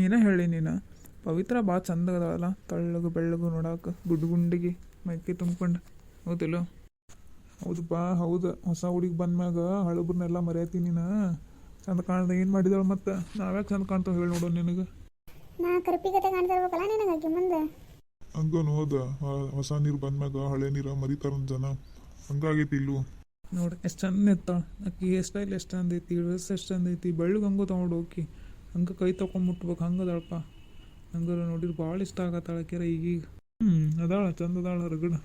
ಏನೇ ಹೇಳಿ ನೀನು ಪವಿತ್ರ ಭಾಳ ಚಂದ ಅದಾವಲ್ಲ, ತಳ್ಳಗು ಬೆಳ್ಳಗು ನೋಡಾಕ, ಗುಡ್ಡು ಗುಂಡಿಗೆ ಮೈಕೈ ತುಂಬ್ಕೊಂಡು. ಹೌದಿಲ್ಲ? ಹೌದಪ್ಪ, ಹೌದು. ಹೊಸ ಹುಡುಗಿ ಬಂದ್ಮ್ಯಾಗ ಹಳಬ್ರನ್ನೆಲ್ಲ ಮರ್ಯಾತಿ ನೀನು. ಚಂದ ಕಾಣ್ದ ಏನು ಮಾಡಿದಳು ಮತ್ತೆ? ನಾವ್ಯಾಕೆ ಚಂದ ಕಾಣ್ತಾವೆ ಹೇಳಿ ನೋಡೋಣ ನಿನಗೆ. ನಾ ಕರ್ಪಿಗತೆ ಕಾಣ್ತಿರ್ಬೇಕಲ್ಲ ನಿನಗೆ ಮುಂದೆ. ಹಂಗನು ಹೋದ ಹೊಸ ನೀರು ಬಂದ್ಮ್ಯಾಗ ಹಳೆ ನೀರು ಮರಿತಾರ ಜನ. ಹಂಗಾಗೈತಿ ಇಲ್ಲೂ. ನೋಡಿ ಎಷ್ಟು ಚಂದ ಇರ್ತಾಳೆ ಆಕಿ. ಹೇರ್ ಸ್ಟೈಲ್ ಎಷ್ಟು ಚಂದ ಐತಿ, ಡ್ರೆಸ್ ಎಷ್ಟು ಚಂದ ಐತಿ, ಬೆಳ್ಳಗೆ ಹಂಗೂ ತೊಗೊಂಡು ಹೋಗಿ ಹಂಗೆ ಕೈ ತೊಗೊಂಡ್ಬಿಟ್ಬೇಕು. ಹಂಗದಳಪ್ಪ. ಹಂಗಾರ ನೋಡಿದ್ರೆ ಭಾಳ ಇಷ್ಟ ಆಗತ್ತಾಳೆ ಆಕೆರ ಈಗೀಗ. ಅದಾಳ ಚಂದ ಅದಾಳ ಹೊರಗಡೆ.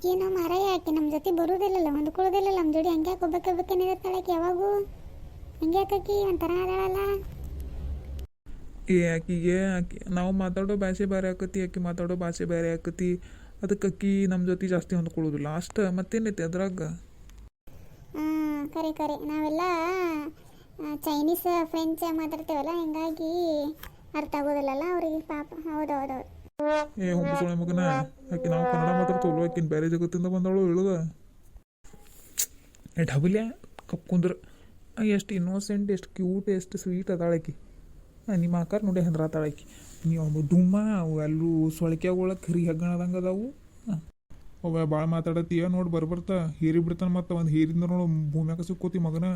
ಏನೋ ಮಾರಾಯ, ಆಕೆ ನಮ್ಮ ಜೊತೆ ಬರುವುದಿಲ್ಲಲ್ಲ, ಹೊಂದ್ಕೊಳ್ಳೋದಿಲ್ಲಲ್ಲ ನಮ್ಮ ಜೋಡಿ. ಹಂಗೆ ಒಬ್ಬಕ್ಕೆ ಆಕೆ ಯಾವಾಗೂ ಹಂಗೆ ಆಕಿ ಒಂಥರ ಅದಾಳಲ್ಲ. ಆಕಿಗೆ ನಾವು ಮಾತಾಡೋ ಭಾಷೆ ಬೇರೆ ಆಕತಿ, ಆಕಿ ಮಾತಾಡೋ ಭಾಷೆ ಬೇರೆ ಆಕತಿ. ಅದಕ್ಕೆ ಆಕಿ ನಮ್ಮ ಜೊತೆ ಜಾಸ್ತಿ ಹೊಂದ್ಕೊಳ್ಳೋದಿಲ್ಲ ಅಷ್ಟು. ಮತ್ತೇನೈತಿ ಅದ್ರಾಗ? ಕರೆ ಕರೆ, ನಾವೆಲ್ಲ ಚೈನೀಸ್ ಫ್ರೆಂಚ್ ಮಾತಾಡ್ತೇವಲ್ಲ, ಹಿಂಗಾಗಿ ಅರ್ಥ ಆಗೋದಿಲ್ಲಲ್ಲ ಅವ್ರಿಗೆ ಪಾಪ. ಹೌದೌದೌದು. ಹುಬ್ಬಸೋಳೆ ಮಗನ, ಆಕಿ ನಾವು ಕನ್ನಡ ಮಾತಾಡ್ತವಲ್ಲ, ಆಕಿನ ಬೇರೆ ಜಗತ್ತಿಂದ ಬಂದವಳು ಹೇಳುದ. ಡಬಲ್ಯಾ ಕಪ್ಕೊಂಡ್ರ ಎಷ್ಟು ಇನ್ನೋಸೆಂಟ್, ಎಷ್ಟು ಕ್ಯೂಟ್, ಎಷ್ಟು ಸ್ವೀಟ್ ಅದಾಳಕಿ. ನಿಮ್ಮ ಆಕಾರ ನೋಡಿ ಹೆಂದ್ರಾತಾಳಕಿ. ನೀವು ಡುಮ್ಮ ಅವು ಎಲ್ಲೂ ಸೊಳಕ್ಯಾಗೊಳಗೆ ಕರಿ ಹೆಗ್ಗಣದಂಗೆ ಅದಾವು. ಅವ ಭಾಳ ಮಾತಾಡತ್ತೀಯ ನೋಡಿ ಬರ್ಬರ್ತಾ ಹೇರಿ ಬಿಡ್ತಾನೆ. ಮತ್ತು ಒಂದು ಹೇರಿಂದ ನೋಡು ಭೂಮ್ಯಾಗ ಸಿಕ್ಕೋತಿ ಮಗನ.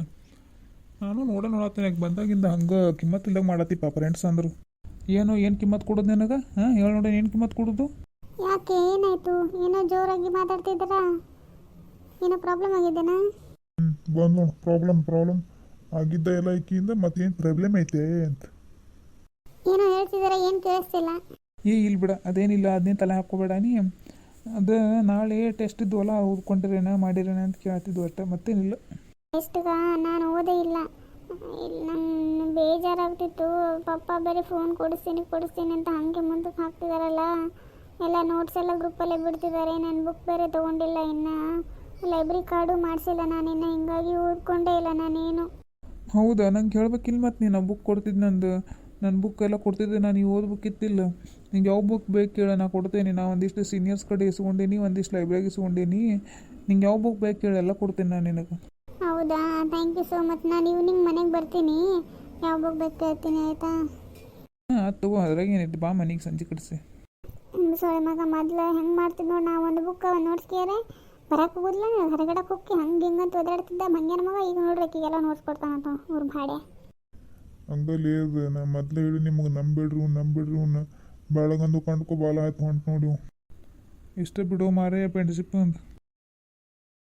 ನಾನು ನೋಡತ್ತೀನಿ ಯಾಕೆ ಬಂದಾಗಿಂದ ಹಂಗೆ ಕಿಮ್ಮತ್ತಿಲ್ದಾಗ ಮಾಡತ್ತಿ ಫ್ರೆಂಡ್ಸ್ ಅಂದರು. ಏನು ಕಿಮ್ಮತ್ತು ಕೊಡೋದು ನನಗೆ? ಹೇಳಿ ನೋಡಿ, ಏನು ಕಿಮ್ಮತ್ತು ಕೊಡೋದು? ಯಾಕೆ ಏನಾಯ್ತು? ಏನೋ ಜೋರಾಗಿ ಮಾತಾಡ್ತಿದ್ದೀರಾ? ಏನೋ ಪ್ರಾಬ್ಲಮ್ ಆಗಿದ್ದೇನಾ? ಬಂದು ಪ್ರಾಬ್ಲಮ್ ಆಗಿದ್ದ ಎಲ್ಲ ಈಕಿಯಿಂದ ಮತ್ತೇನು ಪ್ರಾಬ್ಲಮ್ ಐತೆ ಅಂತ ಏನೋ ಹೇಳ್ತಿದ್ದೀರಾ, ಏನು ಕೇಳಿಸ್ತಿಲ್ಲ. ಇಲ್ಲಿ ಬಿಡ, ಅದೇನಿಲ್ಲ, ಅದನ್ನೇ ತಲೆ ಹಾಕ್ಕೋಬೇಡ ನೀ. ಅದು ನಾಳೆ ಟೆಸ್ಟ್ ಇದ್ವಲ್ಲ, ಓದ್ಕೊಂಡಿರೇನ ಮಾಡಿರೇನ ಅಂತ ಕೇಳ್ತಿದ್ವು ಅಷ್ಟೆ, ಮತ್ತೇನಿಲ್ಲ. ಟೆಸ್ಟ್ಗ ನಾನು ಓದೇ ಇಲ್ಲ. ನನ್ನ ಬೇಜಾರಾಗ್ತಿತ್ತು. ಪಪ್ಪ ಬೇರೆ ಫೋನ್ ಕೊಡಿಸ್ತೀನಿ ಅಂತ ಹಾಗೆ ಮುಂದಕ್ಕೆ ಹಾಕ್ತಿದಾರಲ್ಲ. ಎಲ್ಲ ನೋಟ್ಸ್ ಎಲ್ಲ ಗ್ರೂಪಲ್ಲೇ ಬಿಡ್ತಿದ್ದಾರೆ. ನನ್ನ ಬುಕ್ ಬೇರೆ ತೊಗೊಂಡಿಲ್ಲ, ಇನ್ನು ಲೈಬ್ರರಿ ಕಾರ್ಡು ಮಾಡಿಸಿಲ್ಲ ನಾನಿನ್ನು. ಹಿಂಗಾಗಿ ಓದ್ಕೊಂಡೇ ಇಲ್ಲ ನಾನೇನು. ಹೌದಾ? ನಂಗೆ ಹೇಳ್ಬೇಕಿಲ್ಲ ಮತ್ತು ನೀನು ಬುಕ್ ಕೊಡ್ತಿದ್ದು. ನನ್ನ ಬುಕ್ ಎಲ್ಲ ಕೊಡ್ತಿದ್ದೆ ನಾನು. ನೀವು ಓದ್ಬೇಕಿತ್ತಿಲ್ಲ. ನಿಂಗೆ ಯಾವ ಬುಕ್ ಬೇಕು ಕೇಳ, ನಾ ಕೊಡ್ತೇನೆ. ನಾ ಒಂದಿಷ್ಟು ಸೀನಿಯರ್ಸ್ ಕಡೆ ಇಸ್ಕೊಂಡೇನಿ, ಒಂದಿಷ್ಟು ಲೈಬ್ರರಿಗೆ ಇಸ್ಕೊಂಡೇನಿ. ನಿಂಗೆ ಯಾವ ಬುಕ್ ಬೇಕು ಕೇಳ, ಎಲ್ಲ ಕೊಡ್ತೇನೆ ನಾನು ನಿನಗೆ. ಹೌದಾ? Thank you so much. ನಾನು ಈವ್ನಿಂಗ್ ಮನೆಗೆ ಬರ್ತೀನಿ, ಯಾವ ಬುಕ್ ಬೇಕು ಕೇಳ್ತೀನಿ, ಆಯಿತಾ? ಅದು ತಗೋ, ಅದ್ರಾಗ ಏನೈತಿ, ಬಾ ಮನೆಗೆ ಸಂಜೆ ಕಡಿಸಿ. ಸೊಳ್ಳೆ ಮಗ ಮೊದ್ಲು ಹೆಂಗೆ ಮಾಡ್ತಿದ್ದು ನೋಡಿ. ನಾ ಒಂದು ಬುಕ್ ನೋಡ್ಸ್ಕ್ಯಾರೆ ಬರಕ್ಕೆ ಹೋಗುದಿಲ್ಲ, ಹೊರಗಡೆಗೆ ಹೋಗಿ ಹಂಗೆ ಹಿಂಗಂತ ಒದಾಡ್ತಿದ್ದ ಮಂಗ್ಯನ ಮಗ. ಈಗ ನೋಡ್ರಿ ಆಕಿಗೆಲ್ಲ ನೋಡ್ಸ್ಕೊಡ್ತಾನಂತ ಊರು ಭಾಡೆ. ಹಂಗಲ್ಲಿ ನಾ ಮೊದಲೇ ಹೇಳಿ ನಿಮಗೆ ನಂಬಿಡ್ರಿ ಬೆಳಗಂದು ಕಂಡ್ಕೊ ಬಾಲ ಆಯ್ತು ಹೊಂಟು ನೋಡಿ. ಇಷ್ಟ ಬಿಡೋ ಮಾರೇ ಫ್ರೆಂಡ್ಶಿಪ್ ಅಂತ.